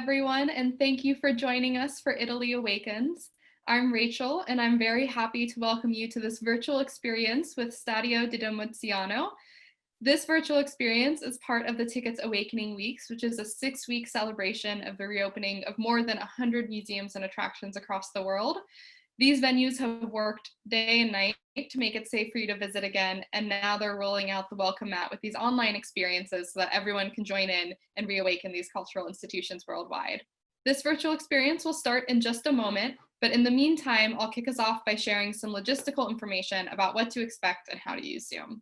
everyone, and thank you for joining us for Italy Awakens. I'm Rachel, and I'm very happy to welcome you to this virtual experience with Stadium of Domitian. This virtual experience is part of the Tiqets Awakening Weeks, which is a 6-week celebration of the reopening of more than 100 museums and attractions across the world. These venues have worked day and night to make it safe for you to visit again, and now they're rolling out the welcome mat with these online experiences so that everyone can join in and reawaken these cultural institutions worldwide. This virtual experience will start in just a moment, but in the meantime, I'll kick us off by sharing some logistical information about what to expect and how to use Zoom.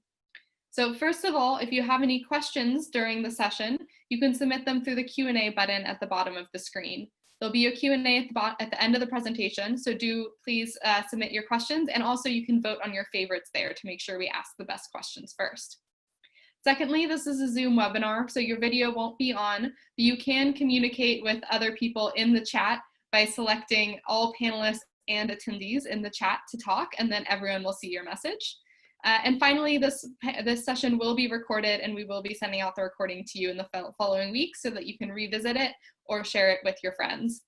So first of all, if you have any questions during the session, you can submit them through the Q&A button at the bottom of the screen. There'll be a Q&A at the end of the presentation, so do please submit your questions, and also you can vote on your favorites there to make sure we ask the best questions first. Secondly, this is a Zoom webinar, so your video won't be on, but you can communicate with other people in the chat by selecting all panelists and attendees in the chat to talk, and then everyone will see your message. And finally, this session will be recorded, and we will be sending out the recording to you in the following week so that you can revisit it or share it with your friends.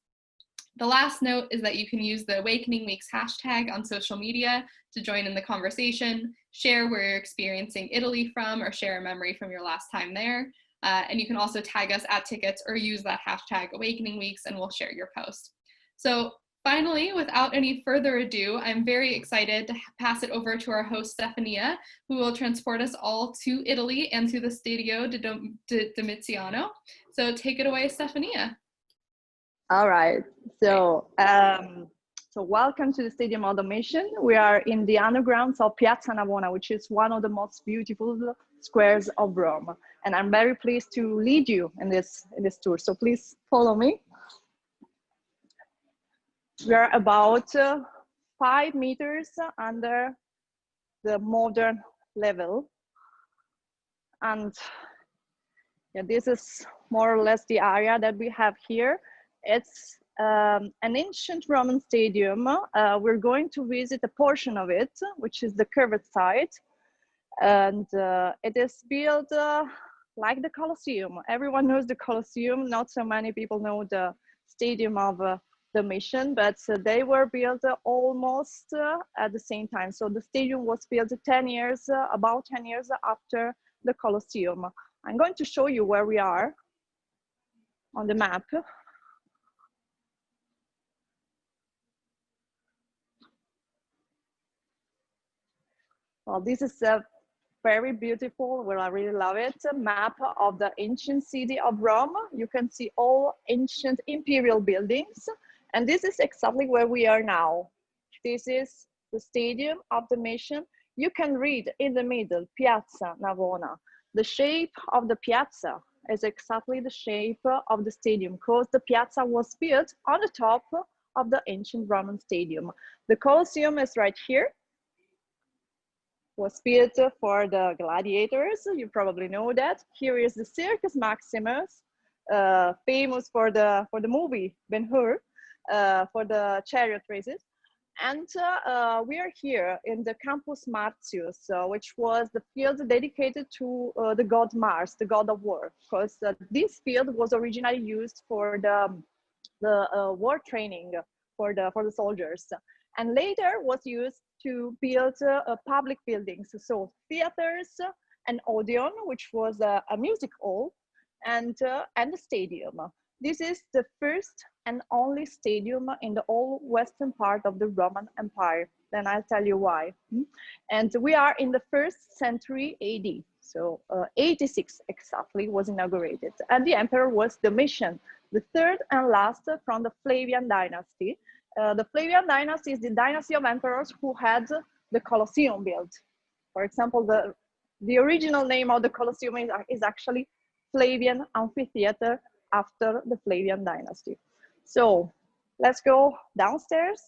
The last note is that you can use the Awakening Weeks hashtag on social media to join in the conversation, share where you're experiencing Italy from, or share a memory from your last time there. And you can also tag us at Tiqets or use that hashtag Awakening Weeks, and we'll share your post. So finally, without any further ado, I'm very excited to pass it over to our host, Stefania, who will transport us all to Italy and to the Stadium of Domitian. So take it away, Stefania. All right. So, welcome to the Stadium of Domitian. We are in the undergrounds of Piazza Navona, which is one of the most beautiful squares of Rome. And I'm very pleased to lead you in this tour. So please follow me. We are about 5 meters under the modern level. And yeah, this is more or less the area that we have here. It's an ancient Roman stadium. We're going to visit a portion of it, which is the curved side. And it is built like the Colosseum. Everyone knows the Colosseum. Not so many people know the Stadium of Domitian, but they were built almost at the same time. So the stadium was built about 10 years after the Colosseum. I'm going to show you where we are on the map. Well, this is a very beautiful, well, I really love it, map of the ancient city of Rome. You can see all ancient imperial buildings. And this is exactly where we are now. This is the Stadium of Domitian. You can read in the middle, Piazza Navona. The shape of the piazza is exactly the shape of the stadium, because the piazza was built on the top of the ancient Roman stadium. The Colosseum is right here. Was built for the gladiators. You probably know that. Here is the Circus Maximus, famous for the movie Ben-Hur, for the chariot races. And we are here in the Campus Martius, which was the field dedicated to the god Mars, the god of war, because this field was originally used for the war training for the soldiers, and later was used to build public buildings, so theaters, an Odeon, which was a music hall, and the stadium. This is the first and only stadium in the whole western part of the Roman Empire. Then I'll tell you why. And we are in the 1st century AD. So 86 exactly was inaugurated. And the emperor was Domitian, the 3rd and last from the Flavian dynasty. The Flavian dynasty is the dynasty of emperors who had the Colosseum built. For example, the original name of the Colosseum is actually Flavian Amphitheater, after the Flavian dynasty. So let's go downstairs.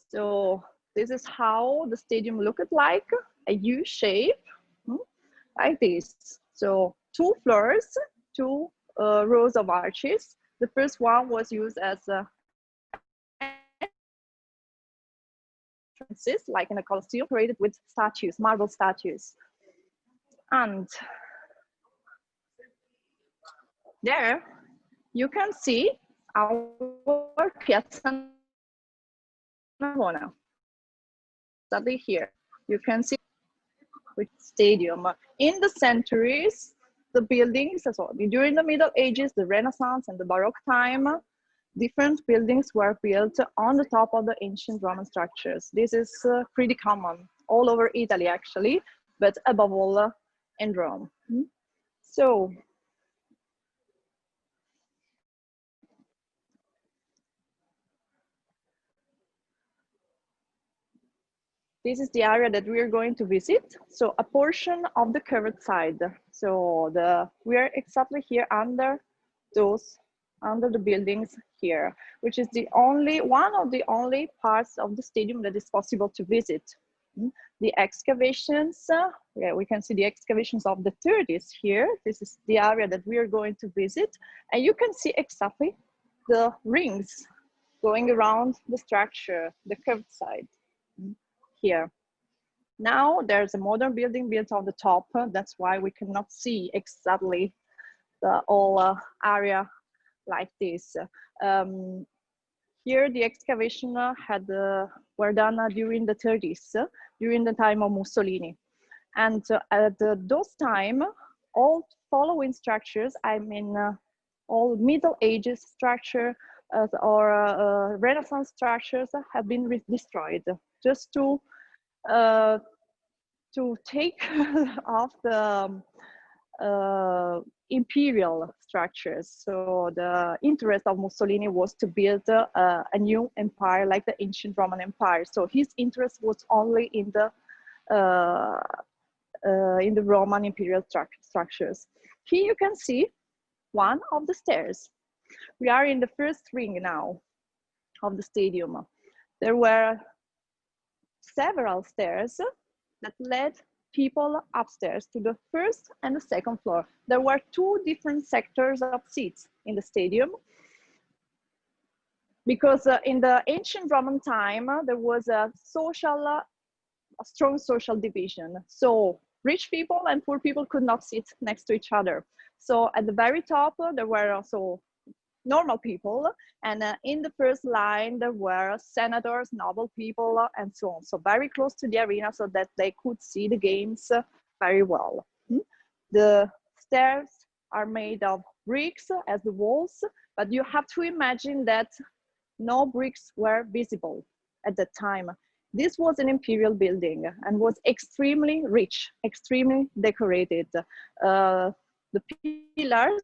So this is how the stadium looked like, a U shape, like this. So 2 floors, 2 rows of arches. The first one was used as entrances, like in a Colosseum, decorated with statues, marble statues. And there you can see our Piazza Navona. Exactly here. You can see which stadium. In the centuries, the buildings, so during the Middle Ages, the Renaissance and the Baroque time, different buildings were built on the top of the ancient Roman structures. This is pretty common all over Italy, actually, but above all in Rome. So, this is the area that we are going to visit. So a portion of the curved side. So we are exactly here under the buildings here, which is one of the only parts of the stadium that is possible to visit. The excavations, yeah, we can see the excavations of the 30s here. This is the area that we are going to visit. And you can see exactly the rings going around the structure, the curved side. Here. Now there's a modern building built on the top. That's why we cannot see exactly the whole area like this. Here the excavation were done during the 30s, during the time of Mussolini. And at those time, all following structures, I mean, all Middle Ages structure or Renaissance structures have been destroyed just to take off the imperial structures. So the interest of Mussolini was to build a new empire like the ancient Roman Empire. So his interest was only in the Roman imperial structures. Here you can see one of the stairs. We are in the first ring now of the stadium. There were several stairs that led people upstairs to the first and the second floor. There were two different sectors of seats in the stadium because in the ancient Roman time, there was a strong social division. So rich people and poor people could not sit next to each other. So at the very top, there were also normal people, and in the first line there were senators, noble people, and so on. So very close to the arena so that they could see the games very well. The stairs are made of bricks as the walls, but you have to imagine that no bricks were visible at that time. This was an imperial building and was extremely rich, extremely decorated. The pillars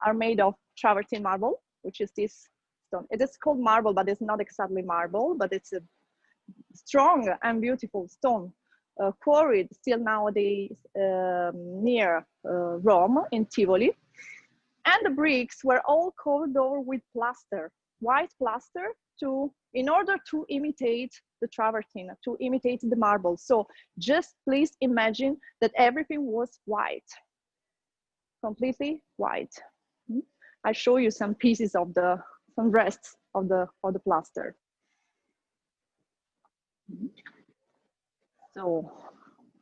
are made of travertine marble, which is this stone. It is called marble, but it's not exactly marble, but it's a strong and beautiful stone quarried still nowadays near Rome in Tivoli. And the bricks were all covered over with plaster, white plaster, in order to imitate the travertine, to imitate the marble. So just please imagine that everything was white, completely white. I show you some pieces of some rests of the plaster. So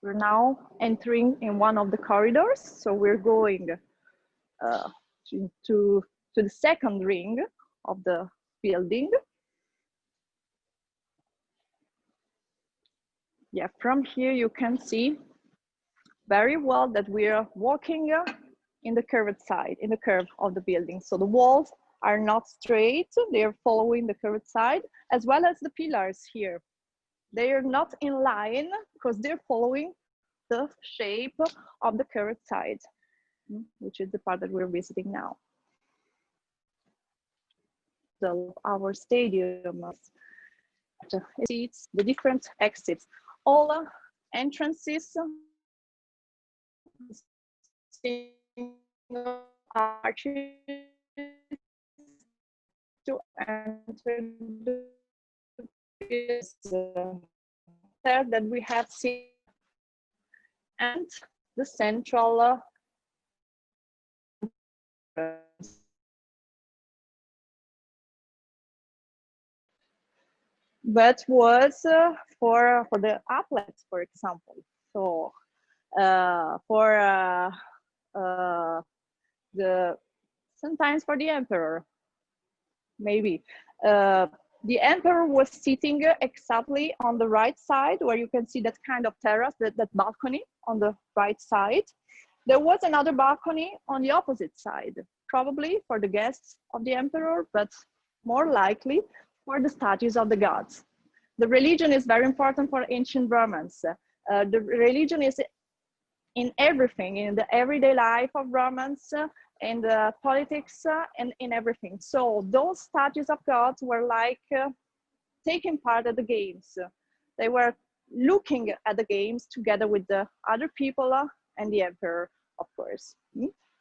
we're now entering in one of the corridors. So we're going to the second ring of the building. Yeah, from here you can see very well that we are walking in the curved side, in the curve of the building. So the walls are not straight, they are following the curved side, as well as the pillars here. They are not in line because they're following the shape of the curved side, which is the part that we're visiting now. Our stadium seats, the different exits, all entrances, arches to enter the that we have seen, and the central but was for the athletes, for example. So for the sometimes for the emperor, maybe. The emperor was sitting exactly on the right side, where you can see that kind of terrace, that balcony on the right side. There was another balcony on the opposite side, probably for the guests of the emperor, but more likely for the statues of the gods. The religion is very important for ancient Romans. The religion is in everything, in the everyday life of Romans, in the politics, and in everything. So those statues of gods were like taking part at the games. They were looking at the games together with the other people and the emperor, of course.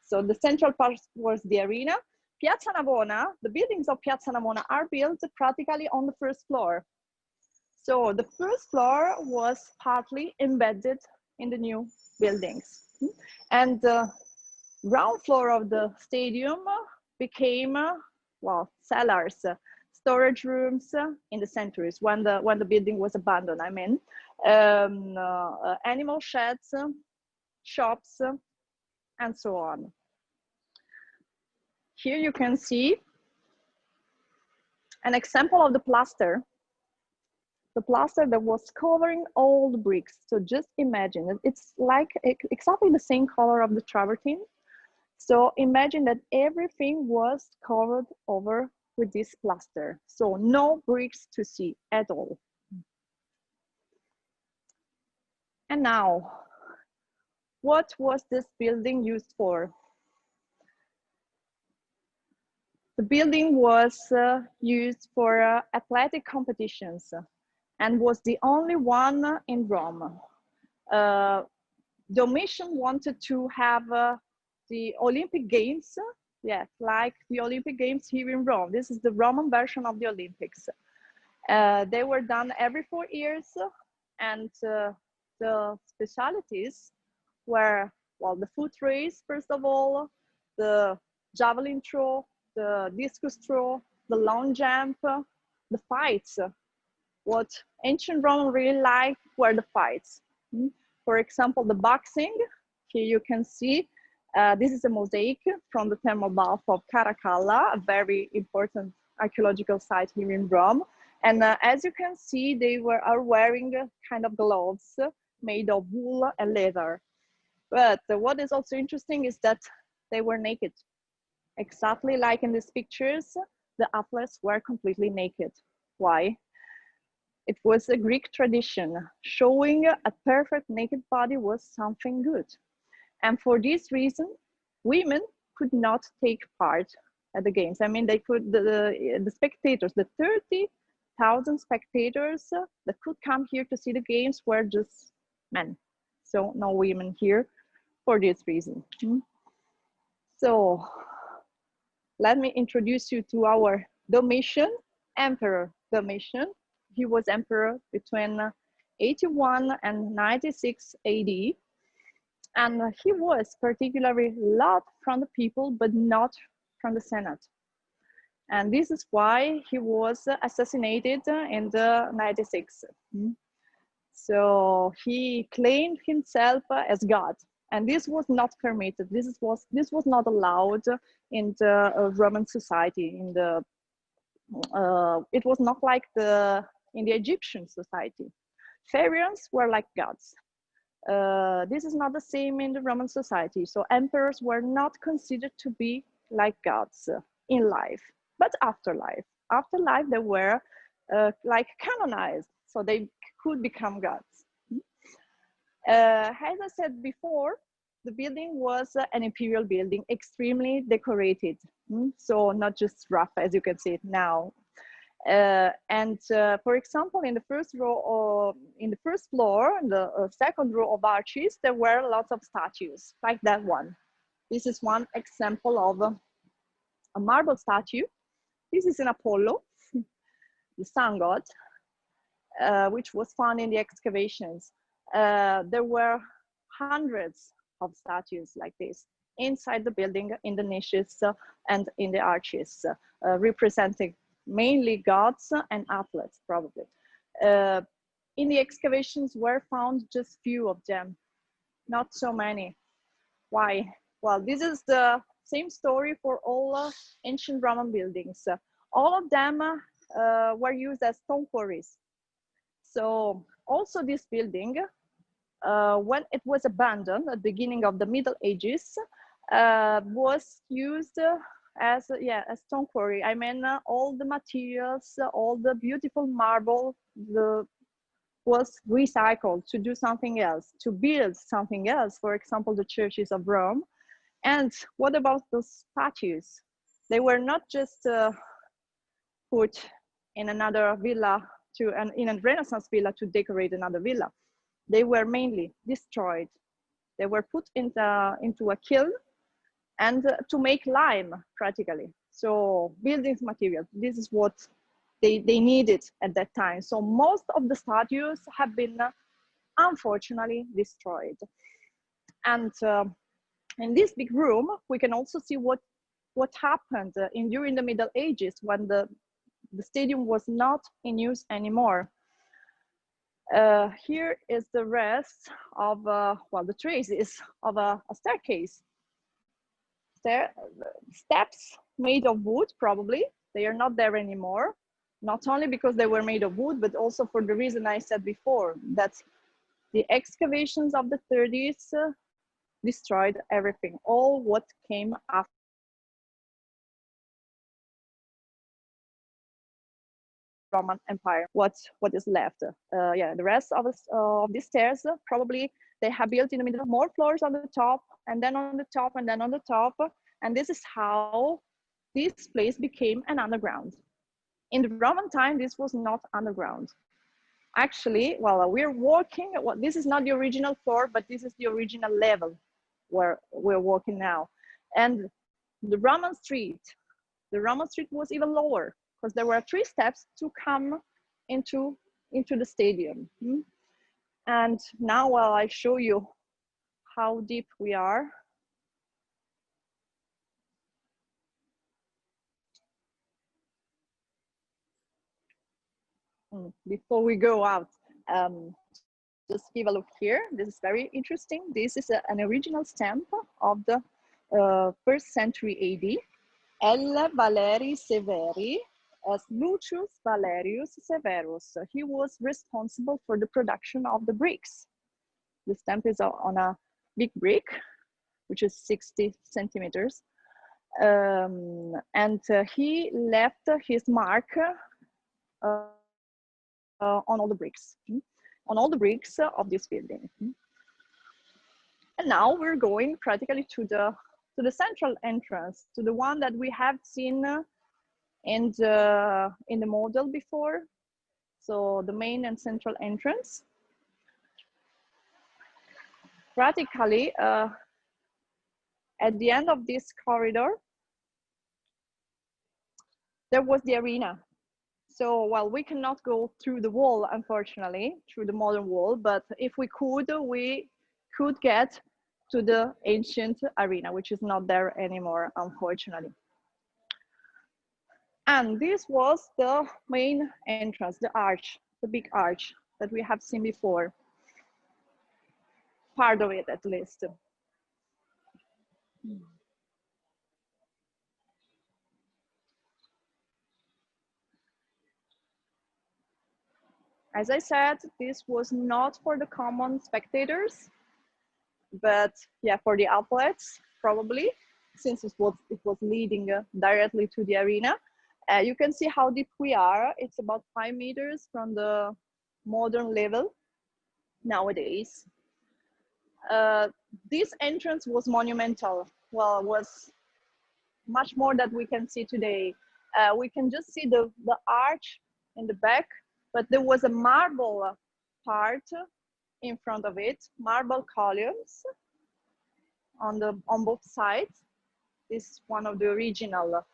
So the central part was the arena. Piazza Navona, the buildings of Piazza Navona are built practically on the first floor. So the first floor was partly embedded in the new buildings. And the ground floor of the stadium became, well, cellars, storage rooms in the centuries when the building was abandoned. I mean, animal sheds, shops, and so on. Here you can see an example of the plaster that was covering all the bricks. So just imagine, it's like exactly the same color of the travertine. So imagine that everything was covered over with this plaster. So no bricks to see at all. And now, what was this building used for? The building was used for athletic competitions and was the only one in Rome. Domitian wanted to have the Olympic Games, yes, like the Olympic Games here in Rome. This is the Roman version of the Olympics. They were done every 4 years, and the specialties were, well, the foot race, first of all, the javelin throw, the discus throw, the long jump, the fights. What ancient Rome really liked were the fights. For example, the boxing. Here you can see, this is a mosaic from the thermal bath of Caracalla, a very important archaeological site here in Rome. And as you can see, they are wearing kind of gloves made of wool and leather. But what is also interesting is that they were naked. Exactly like in these pictures, the athletes were completely naked. Why? It was a Greek tradition. Showing a perfect naked body was something good. And for this reason, women could not take part at the games. I mean, they could, the spectators, the 30,000 spectators that could come here to see the games were just men. So no women here for this reason. So let me introduce you to our Domitian, Emperor Domitian. He was emperor between 81 and 96 AD. And he was particularly loved from the people, but not from the Senate. And this is why he was assassinated in the 96. So he claimed himself as God. And this was not permitted. This was not allowed in the Roman society. It was not like in the Egyptian society. Pharaohs were like gods. This is not the same in the Roman society. So emperors were not considered to be like gods in life, but after life. After life, they were like canonized, so they could become gods. As I said before, the building was an imperial building, extremely decorated. So not just rough, as you can see it now. For example, in the first row, in the first floor, in the second row of arches, there were lots of statues, like that one. This is one example of a marble statue. This is an Apollo, the sun god, which was found in the excavations. There were hundreds of statues like this. inside the building, in the niches and in the arches, representing mainly gods and athletes, probably. In the excavations were found just few of them, not so many. Why? Well, this is the same story for all ancient Roman buildings. All of them were used as stone quarries. So also this building, when it was abandoned at the beginning of the Middle Ages, was used as a stone quarry. I mean, all the materials, all the beautiful marble, was recycled to do something else, to build something else. For example, the churches of Rome. And what about those statues? They were not just put in another villa in a Renaissance villa to decorate another villa. They were mainly destroyed. They were put into a kiln and to make lime, practically. So building materials, this is what they needed at that time. So most of the statues have been, unfortunately, destroyed. And in this big room, we can also see what happened during the Middle Ages when the stadium was not in use anymore. Here is the rest of, the traces of a staircase. Steps made of wood, probably. They are not there anymore. Not only because they were made of wood, but also for the reason I said before, that the excavations of the 30s destroyed everything, all what came after Roman Empire. What is left? The rest of these stairs, probably they have built in the middle, more floors on the top, and then on the top, and then on the top. And this is how this place became an underground. In the Roman time, this was not underground. Actually, while we're walking, this is not the original floor, but this is the original level where we're walking now. And the Roman street was even lower because there were 3 steps to come into the stadium. And now, I show you how deep we are. Before we go out, just give a look here. This is very interesting. This is an original stamp of the 1st century AD. L. Valeri Severi as Lucius Valerius Severus. He was responsible for the production of the bricks. The stamp is on a big brick, which is 60 centimeters. And he left his mark on all the bricks, of this building. And now we're going practically to the central entrance, to the one that we have seen in the model before. So the main and central entrance. Practically, at the end of this corridor, there was the arena. So while we cannot go through the wall, unfortunately, through the modern wall, but if we could get to the ancient arena, which is not there anymore, unfortunately. And this was the main entrance, the arch, the big arch that we have seen before. Part of it, at least. As I said, this was not for the common spectators, but yeah, for the athletes, probably, since it was leading directly to the arena. You can see how deep we are. It's about 5 meters from the modern level nowadays. This entrance was monumental. Well, was much more that we can see today. We can just see the arch in the back, but there was a marble part in front of it, marble columns on both sides. This is one of the original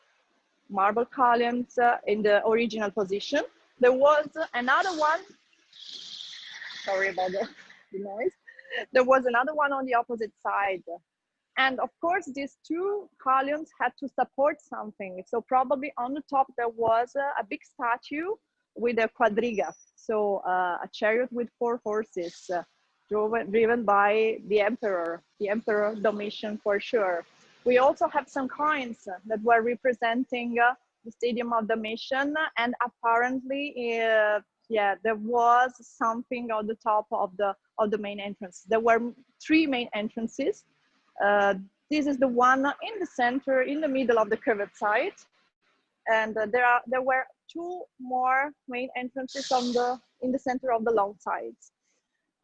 marble columns in the original position. There was another one, sorry about the noise. There was another one on the opposite side. And of course, these two columns had to support something. So probably on the top, there was a big statue with a quadriga. So a chariot with 4 horses driven by the Emperor Domitian for sure. We also have some coins that were representing the Stadium of Domitian, and apparently, yeah, there was something on the top of the main entrance. There were 3 main entrances. This is the one in the center, in the middle of the curved side, and there were 2 more main entrances in the center of the long sides.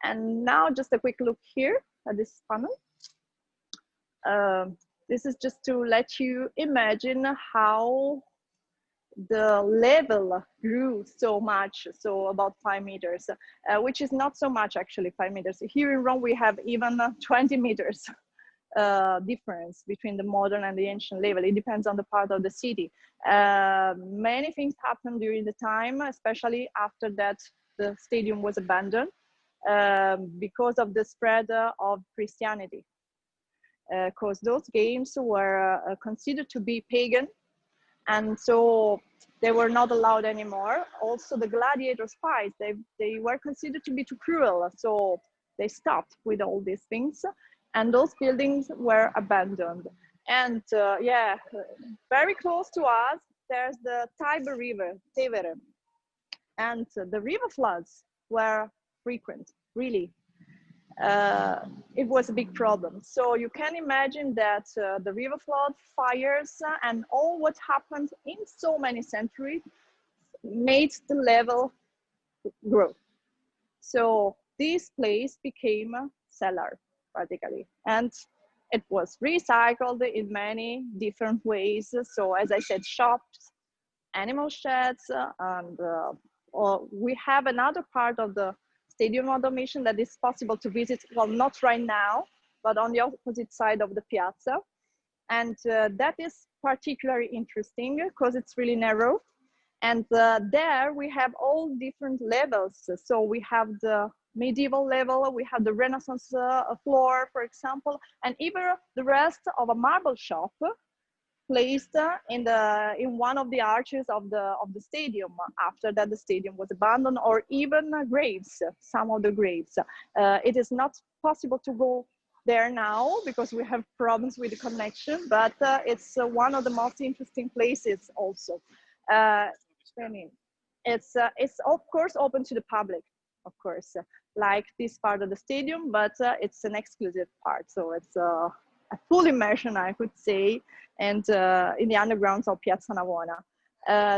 And now just a quick look here at this panel. This is just to let you imagine how the level grew so much, so about 5 meters, which is not so much actually, 5 meters. Here in Rome, we have even 20 meters difference between the modern and the ancient level. It depends on the part of the city. Many things happened during the time, especially after that the stadium was abandoned because of the spread of Christianity. Because those games were considered to be pagan, and so they were not allowed anymore. Also, the gladiators' fights, they were considered to be too cruel, so they stopped with all these things, and those buildings were abandoned. And yeah, very close to us, there's the Tiber River, Tevere, and the river floods were frequent, really. It was a big problem. So you can imagine that the river flood, fires, and all what happened in so many centuries made the level grow. So this place became a cellar, practically. And it was recycled in many different ways. So as I said, shops, animal sheds, and we have another part of the Stadium of Domitian that is possible to visit, well, not right now, but on the opposite side of the piazza. And that is particularly interesting because it's really narrow. And there we have all different levels. So we have the medieval level, we have the Renaissance floor, for example, and even the rest of a marble shop placed in one of the arches of the stadium after that the stadium was abandoned, or even graves, some of the graves. It is not possible to go there now because we have problems with the connection, but it's one of the most interesting places also. It's of course open to the public, of course, like this part of the stadium, but it's an exclusive part, so it's a full immersion, I could say, and in the undergrounds of Piazza Navona.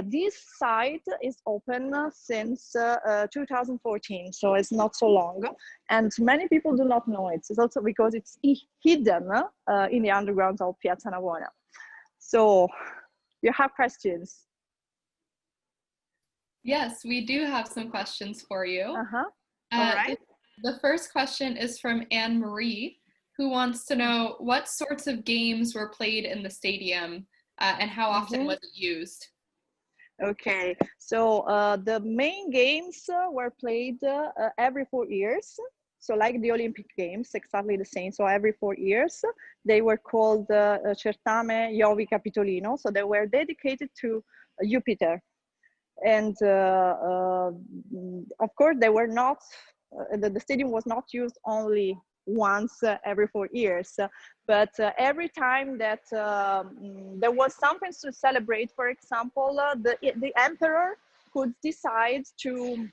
This site is open since 2014, so it's not so long, and many people do not know it. It's also because it's hidden in the undergrounds of Piazza Navona. So, you have questions? Yes, we do have some questions for you. All right. The first question is from Anne Marie, who wants to know what sorts of games were played in the stadium and how often was it used? Okay, so the main games were played every 4 years. So like the Olympic Games, exactly the same. So every 4 years, they were called Certame Jovi Capitolino. So they were dedicated to Jupiter. And of course, they were not, the stadium was not used only once every 4 years, but every time that there was something to celebrate, for example, the emperor could decide to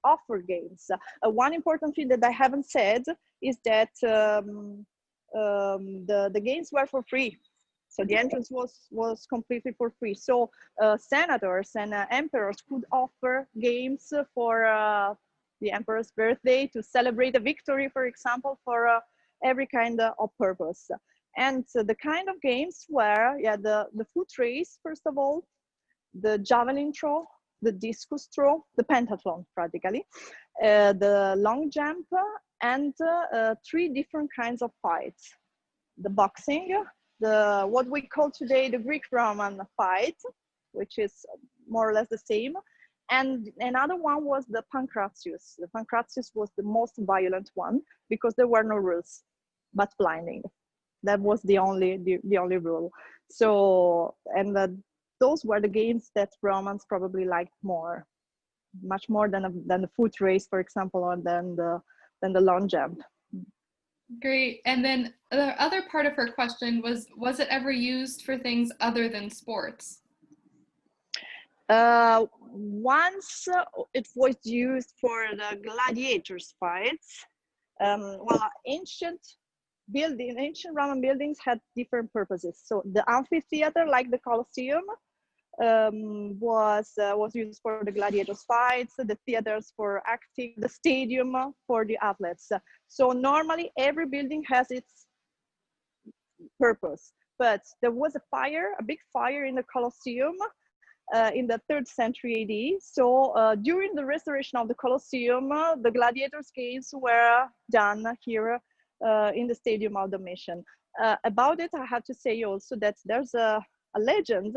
offer games. One important thing that I haven't said is that the games were for free. So the entrance was completely for free. So senators and emperors could offer games for the emperor's birthday, to celebrate a victory, for example, for every kind of purpose. And the kind of games were, yeah, the foot race, first of all, the javelin throw, the discus throw, the pentathlon, practically, the long jump, and 3 different kinds of fights. The boxing, what we call today the Greek-Roman fight, which is more or less the same. And another one was the Pancratius. The Pancratius was the most violent one because there were no rules. but blinding. That was the only rule. So, and those were the games that Romans probably liked more, much more than the foot race, for example, or than the long jump. Great. And then the other part of her question was it ever used for things other than sports? Once it was used for the gladiators fights. Well, ancient Roman buildings had different purposes. So the amphitheater, like the Colosseum, was used for the gladiators fights, the theaters for acting, the stadium for the athletes. So normally every building has its purpose. But there was a big fire in the Colosseum in the 3rd century AD. So during the restoration of the Colosseum, the gladiators games were done here in the Stadium of Domitian. About it, I have to say also that there's a legend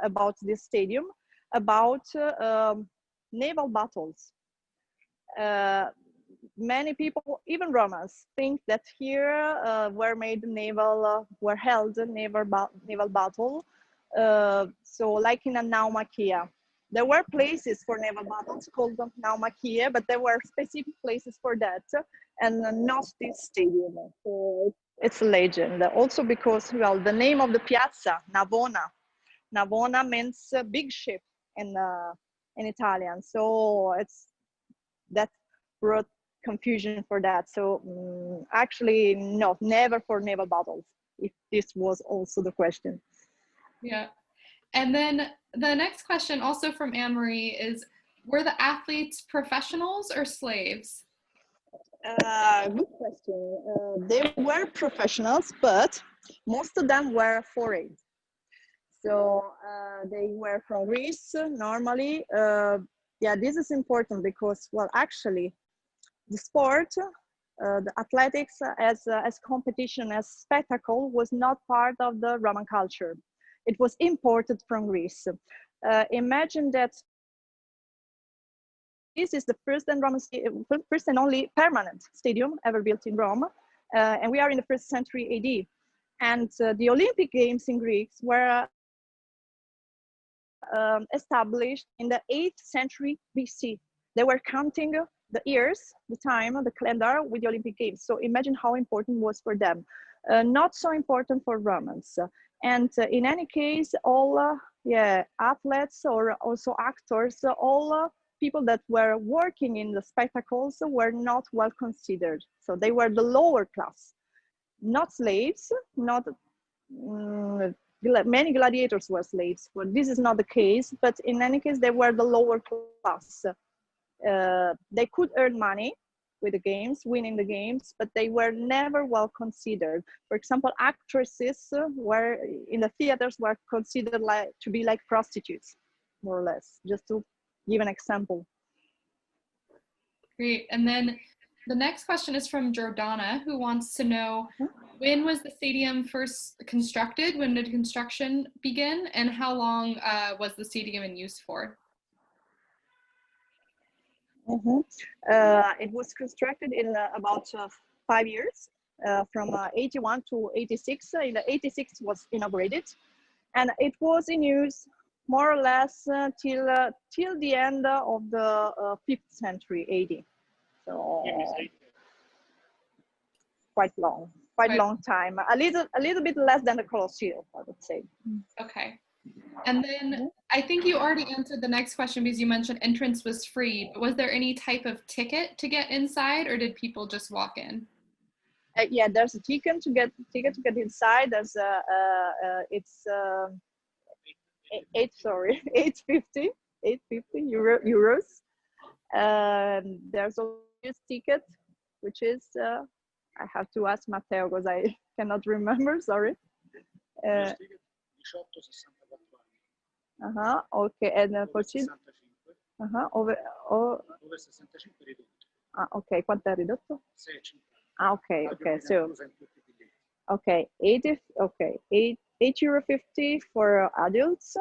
about this stadium, about naval battles. Many people, even Romans, think that here were held naval battle. So like in a Naumachia. There were places for naval battles called Naumachia, but there were specific places for that, and not this stadium. So it's a legend. Also because, well, the name of the piazza, Navona. Navona means big ship in Italian. So that brought confusion for that. So actually, no, never for naval battles, if this was also the question. Yeah. And then the next question, also from Anne-Marie, is were the athletes professionals or slaves? Good question. They were professionals, but most of them were foreign. So they were from Greece normally. Yeah, this is important because, well, actually, the sport, the athletics as competition, as spectacle, was not part of the Roman culture. It was imported from Greece. Imagine that this is the first and only permanent stadium ever built in Rome, and we are in the 1st century AD. And the Olympic Games in Greece were established in the 8th century BC. They were counting the years, the time, the calendar with the Olympic Games. So imagine how important it was for them. Not so important for Romans. And in any case, all athletes or also actors, all people that were working in the spectacles were not well considered. So they were the lower class, not slaves, not many gladiators were slaves, but this is not the case. But in any case, they were the lower class. They could earn money with the games, winning the games, but they were never well considered. For example, actresses were in the theaters were considered to be like prostitutes, more or less, just to give an example. Great. And then the next question is from Jordana, who wants to know when was the stadium first constructed? When did construction begin? And how long was the stadium in use for? It was constructed in about 5 years, from 81 to 86. In the 86 was inaugurated, and it was in use more or less till the end of the 5th century AD. So quite long time. A little bit less than the Colosseum, I would say. Okay. And then I think you already answered the next question because you mentioned entrance was free, but was there any type of ticket to get inside, or did people just walk in? Yeah, there's a ticket to get inside. There's it's 850 euros. There's also a ticket, which is I have to ask Matteo because I cannot remember. Sorry. Okay, and for ok, quanto è ridotto? Ok, so okay, 8 euro 50 for adults,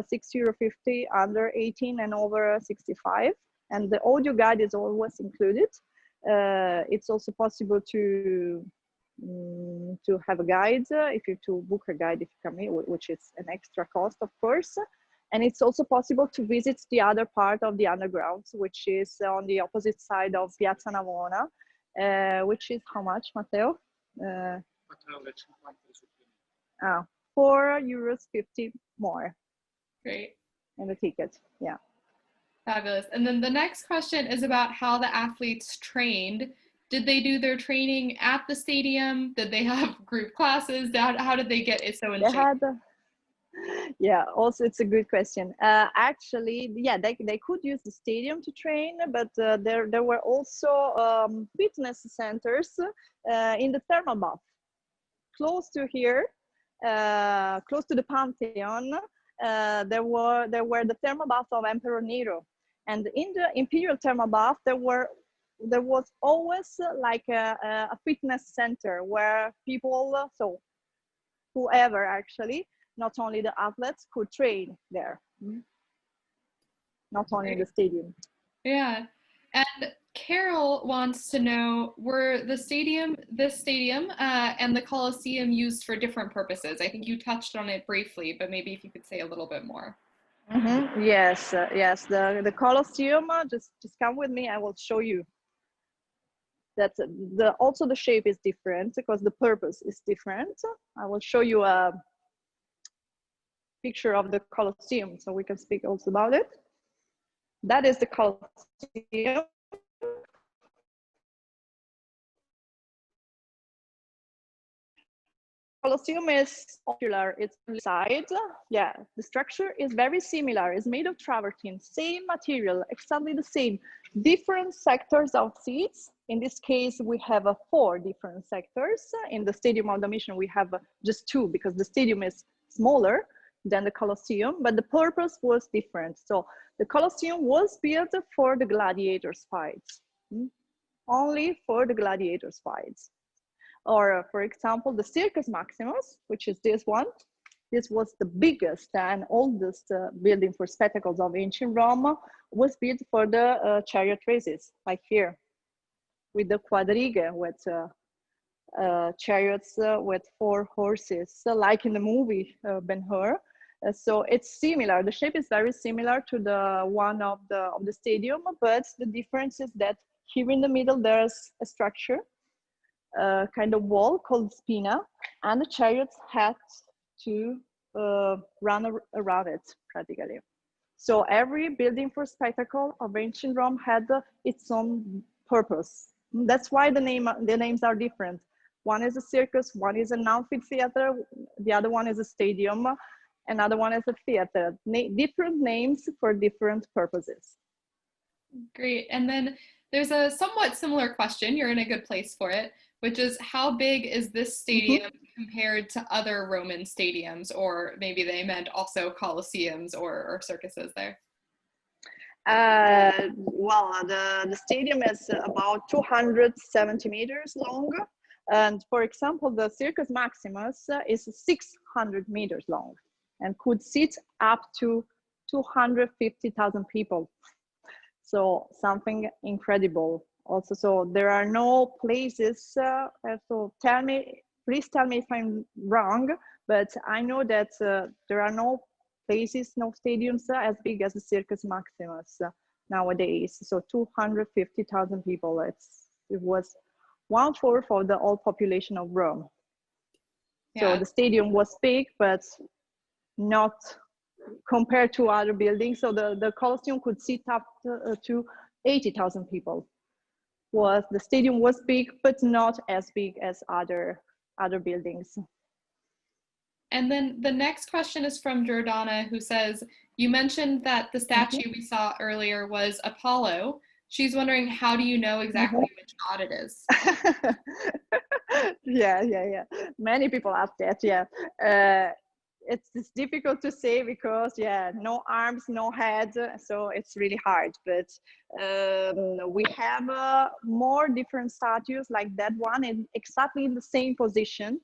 6 euro 50 under 18 and over 65, and the audio guide is always included. It's also possible to have a guide if you to book a guide if you come here, which is an extra cost, of course. And it's also possible to visit the other part of the underground, which is on the opposite side of Piazza Navona, which is how much, Matteo? €4.50 more. Great. And the ticket, yeah. Fabulous. And then the next question is about how the athletes trained. Did they do their training at the stadium? Did they have group classes? How did they get so in shape? Yeah, also it's a good question. Actually, yeah, they could use the stadium to train, but there were also fitness centers in the thermal bath, close to here, close to the Pantheon. There were the thermal baths of Emperor Nero, and in the imperial thermal bath there was always like a fitness center where people, so whoever actually, not only the athletes, could train there, not only in the stadium. Yeah. And Carol wants to know, were this stadium and the Colosseum used for different purposes? I think you touched on it briefly, but maybe if you could say a little bit more. Yes, yes. The Colosseum, just come with me. I will show you that also the shape is different because the purpose is different. I will show you a picture of the Colosseum so we can speak also about it. That is the Colosseum. Colosseum is popular. It's side. Yeah, the structure is very similar. It's made of travertine, same material, exactly the same. Different sectors of seats. In this case, we have 4 different sectors. In the Stadium of Domitian, we have just 2 because the stadium is smaller than the Colosseum, but the purpose was different. So the Colosseum was built for the gladiators' fights, only for the gladiators' fights. Or, for example, the Circus Maximus, which is this one. This was the biggest and oldest building for spectacles of ancient Rome, was built for the chariot races, like here, with the quadriga, with chariots with 4 horses, like in the movie Ben-Hur. So it's similar. The shape is very similar to the one of the stadium, but the difference is that here in the middle there's a structure, kind of wall called spina, and the chariots had to run around it practically. So every building for spectacle of ancient Rome had its own purpose. That's why the names are different. One is a circus, one is an amphitheater, the other one is a stadium, another one is a theater. Different names for different purposes. Great. And then there's a somewhat similar question, you're in a good place for it, which is how big is this stadium compared to other Roman stadiums? Or maybe they meant also colosseums or circuses there. Well, the stadium is about 270 meters long. And for example, the Circus Maximus is 600 meters long and could seat up to 250,000 people. So something incredible. Also, so there are no places, so please tell me if I'm wrong, but I know that there are no places, no stadiums as big as the Circus Maximus nowadays. So 250,000 people, it was 1/4 of the whole population of Rome. Yeah. So the stadium was big, but not compared to other buildings. So the Colosseum could seat up to 80,000 people. The stadium was big, but not as big as other buildings. And then the next question is from Jordana, who says, you mentioned that the statue we saw earlier was Apollo. She's wondering, how do you know exactly which god it is? Yeah. Many people ask that, yeah. It's difficult to say because, yeah, no arms, no head, so it's really hard. But we have more different statues like that one in exactly the same position.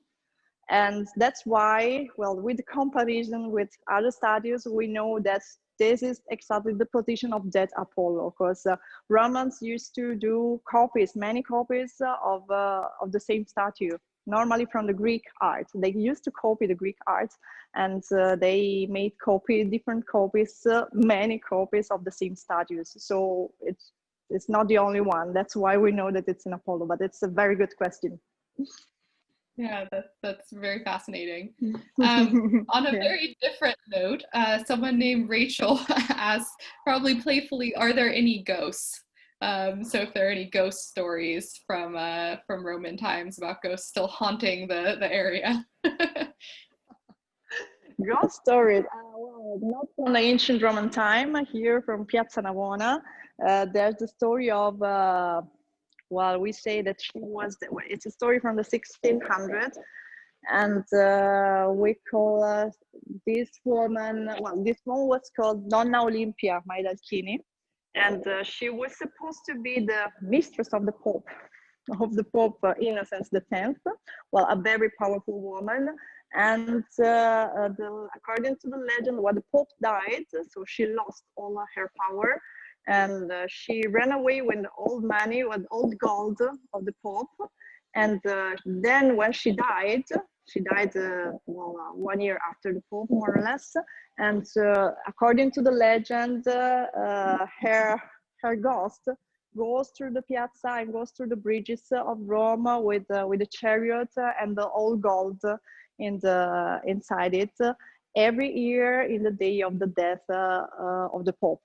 And that's why, well, with the comparison with other statues, we know that this is exactly the position of that Apollo, because Romans used to do copies, many copies of the same statue, normally from the Greek art. They used to copy the Greek art, and they made different copies, many copies of the same statues. So it's not the only one. That's why we know that it's an Apollo, but it's a very good question. Yeah, that's very fascinating. On a Yeah. very different note, someone named Rachel asked, probably playfully, are there any ghosts? So if there are any ghost stories from Roman times about ghosts still haunting the area. Ghost stories, well, not from the ancient Roman time, here from Piazza Navona. There's the story of, well, we say that it's a story from the 1600s, and we call this woman, well, this one was called Donna Olimpia Maidalchini, and she was supposed to be the mistress of the Pope, Innocent X. Well, a very powerful woman. And according to the legend, when the Pope died, so she lost all her power, and she ran away with the old money, with old gold of the Pope. And then when she died 1 year after the Pope, more or less. And according to the legend, her ghost goes through the piazza and goes through the bridges of Rome with the chariot and the old gold inside it every year in the day of the death of the Pope.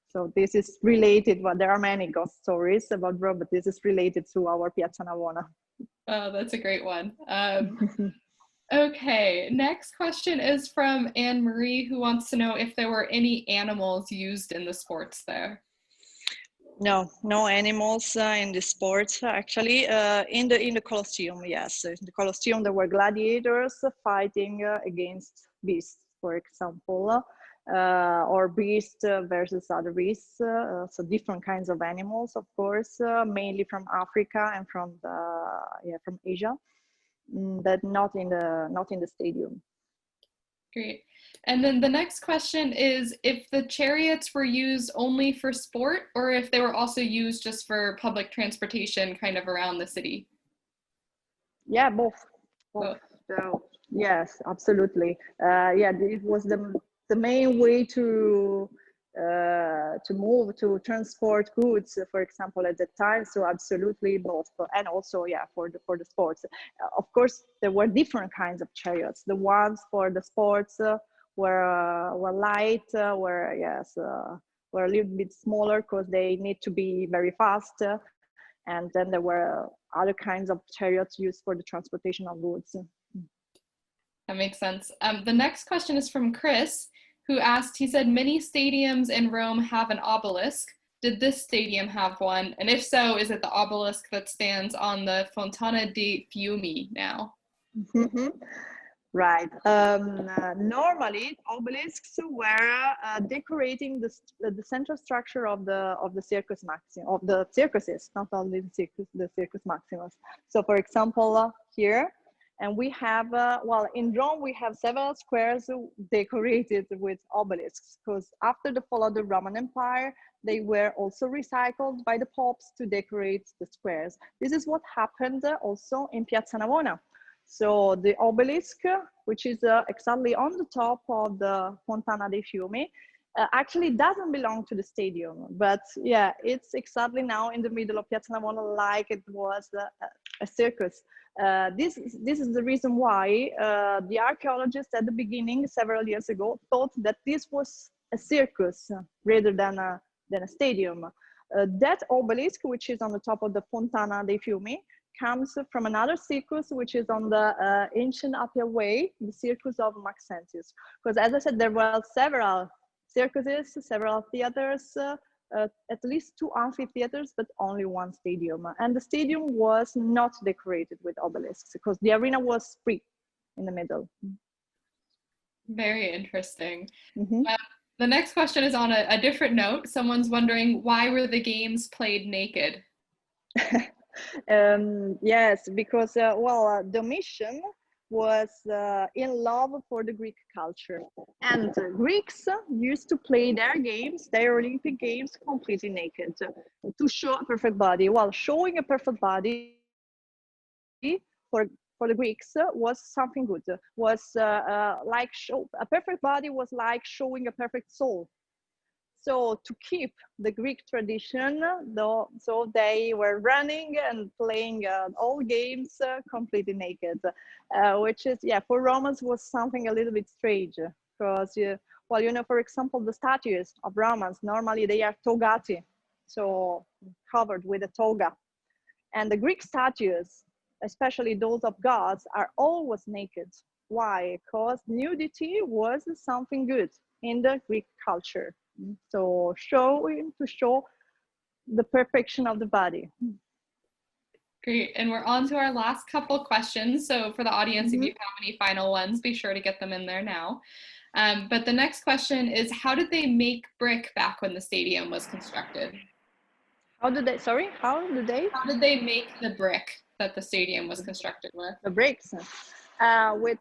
So this is related. Well, there are many ghost stories about Rome, but this is related to our Piazza Navona. Oh, that's a great one. Okay, next question is from Anne-Marie, who wants to know if there were any animals used in the sports there. No animals in the sports. Actually, in the Colosseum, yes. In the Colosseum, there were gladiators fighting against beasts, for example, or beast versus other beasts. So different kinds of animals, of course, mainly from Africa and from Asia, but not in the stadium. Great. And then the next question is if the chariots were used only for sport or if they were also used just for public transportation kind of around the city. Yeah, both. So, yes, absolutely. It was the main way to move, to transport goods, for example, at the time. So absolutely both, and also for the sports. Of course, there were different kinds of chariots. The ones for the sports were light, were a little bit smaller because they need to be very fast. And then there were other kinds of chariots used for the transportation of goods. That makes sense. The next question is from Chris, who asked, he said, many stadiums in Rome have an obelisk. Did this stadium have one? And if so, is it the obelisk that stands on the Fontana dei Fiumi now? Mm-hmm. Right. Normally, obelisks were decorating the central structure of the Circus Maximus, of the circuses, not only the Circus Maximus. So, for example, here, and we have, in Rome, we have several squares decorated with obelisks, because after the fall of the Roman Empire, they were also recycled by the popes to decorate the squares. This is what happened also in Piazza Navona. So the obelisk, which is exactly on the top of the Fontana dei Fiumi, actually doesn't belong to the stadium, but it's exactly now in the middle of Piazza Navona, like it was a circus. This is the reason why the archaeologists at the beginning, several years ago, thought that this was a circus rather than a stadium. That obelisk, which is on the top of the Fontana dei Fiumi, comes from another circus, which is on the ancient Appia Way, the Circus of Maxentius. Because as I said, there were several circuses, several theaters, at least 2 amphitheaters, but only 1 stadium. And the stadium was not decorated with obelisks because the arena was free in the middle. Very interesting. Mm-hmm. The next question is on a different note. Someone's wondering, why were the games played naked? Yes, because Domitian was in love for the Greek culture. And Greeks used to play their games, their Olympic games, completely naked to show a perfect body. Well, showing a perfect body for for the Greeks was something good. Was a perfect body was like showing a perfect soul. So to keep the Greek tradition, though, so they were running and playing all games completely naked, which is, yeah, for Romans was something a little bit strange because, well, you know, for example, the statues of Romans, normally they are togati, so covered with a toga. And the Greek statues, especially those of gods, are always naked. Why? Because nudity was something good in the Greek culture. So to show the perfection of the body. Great. And we're on to our last couple questions. So for the audience, if you have any final ones, be sure to get them in there now. But the next question is, how did they make brick back when the stadium was constructed? How did they make the brick that the stadium was constructed with? The bricks with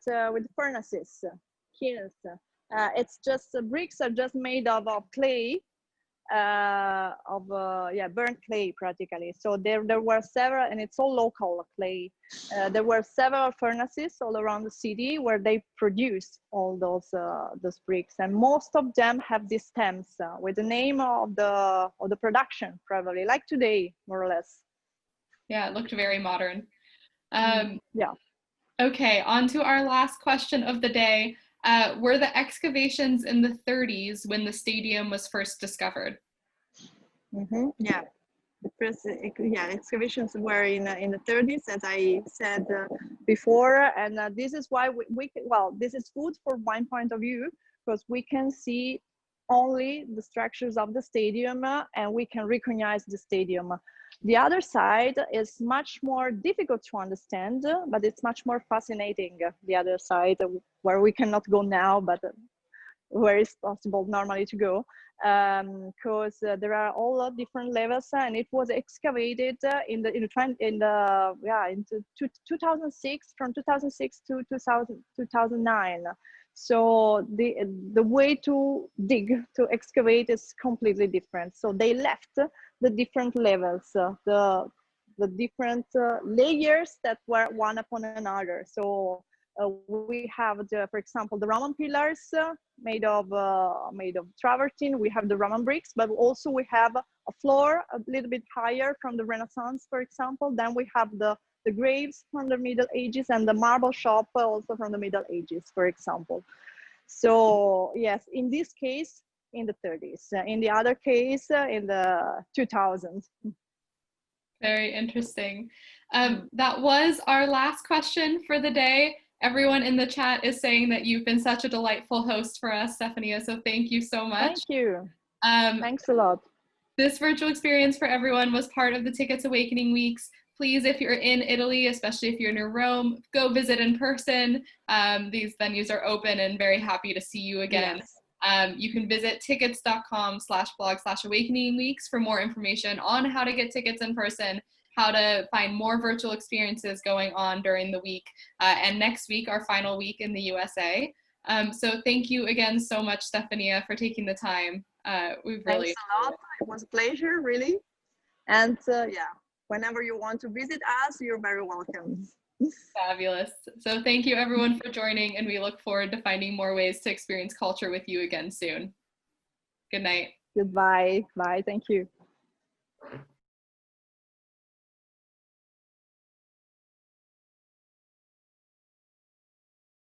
furnaces, kilns. It's just bricks are just made of clay, burnt clay practically. So there were several, and it's all local clay. There were several furnaces all around the city where they produce all those bricks, and most of them have these stamps with the name of the production, probably like today, more or less. Yeah, it looked very modern. Yeah. Okay, on to our last question of the day. Were the excavations in the 30s when the stadium was first discovered? Yeah, the first excavations were in the 30s, as I said before, and this is why this is good for one point of view, because we can see only the structures of the stadium and we can recognize the stadium. The other side is much more difficult to understand, but it's much more fascinating. The other side, where we cannot go now, but where it's possible normally to go, because there are all different levels, and it was excavated in 2006, from 2006 to 2009. So the way to dig, to excavate, is completely different. So they left the different levels, the different layers that were one upon another. So we have for example, the Roman pillars made of travertine. We have the Roman bricks, but also we have a floor a little bit higher from the Renaissance, for example. Then we have the graves from the Middle Ages, and the marble shop also from the Middle Ages, for example. So yes, in this case, in the 30s. In the other case, in the 2000s. Very interesting. That was our last question for the day. Everyone in the chat is saying that you've been such a delightful host for us, Stefania, so thank you so much. Thank you. Thanks a lot. This virtual experience for everyone was part of the Tiqets Awakening Weeks. Please, if you're in Italy, especially if you're near Rome, go visit in person. These venues are open, and very happy to see you again. Yes. You can visit tiqets.com/blog/awakening-weeks for more information on how to get tickets in person, how to find more virtual experiences going on during the week, and next week, our final week in the USA. So thank you again so much, Stefania, for taking the time. We've really Thanks a lot. It was a pleasure, really. And whenever you want to visit us, you're very welcome. Fabulous. So thank you everyone for joining, and we look forward to finding more ways to experience culture with you again soon. Good night. Goodbye. Bye. Thank you.